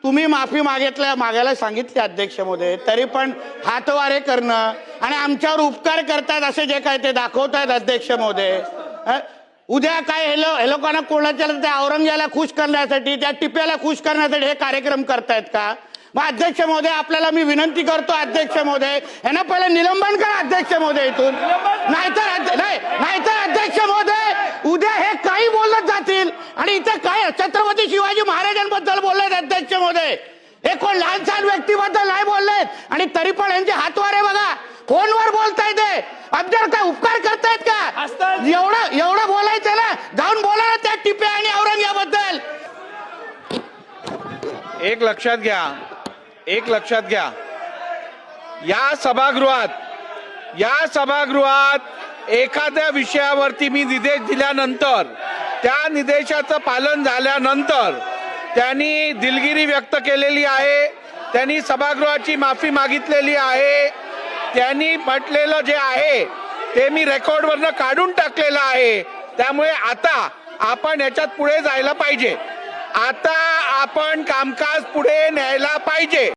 तुम्ही माफी मागायला सांगितली अध्यक्ष महोदय, तरी पण हातवारे करणं आणि आमच्यावर उपकार करतात असे जे काय ते दाखवतायत अध्यक्ष महोदय। उद्या काय हे लोकांना कोणाच्या त्या औरंगजेबाला खुश करण्यासाठी, त्या टिप्याला खुश करण्यासाठी हे कार्यक्रम करतायत का? मग अध्यक्ष महोदय आपल्याला मी विनंती करतो अध्यक्ष महोदय, यांना पहिले निलंबन करा अध्यक्ष महोदय इथून, नाहीतर अध्यक्ष महोदय उद्या हे काही बोलत जातील आणि इथे काय छत्रपती शिवाजी महाराजांबद्दल बोललेत अध्यक्ष महोदय, हे कोण लहान सहान व्यक्तीबद्दल नाही बोललेत आणि तरी पण यांचे हातवारे बघा, फोनवर बोलतायत ते। अब्दुल काय उपकार करतायत का? एवढं बोलायचं ना, जाऊन बोला ना त्या टिप्या आणि औरंगजेबाबद्दल। एक लक्षात घ्या, या सभागृहात एखाद्या विषयावरती मी निर्देश दिल्यानंतर त्या निर्देशाचं पालन झाल्यानंतर त्यांनी दिलगिरी व्यक्त केलेली आहे, त्यांनी सभागृहाची माफी मागितलेली आहे, त्यांनी म्हटलेलं जे आहे ते मी रेकॉर्डवरनं काढून टाकलेलं आहे। त्यामुळे आता आपण याच्यात पुढे जायला पाहिजे, आता आपण कामकाज पुढे न्यायला पाहिजे।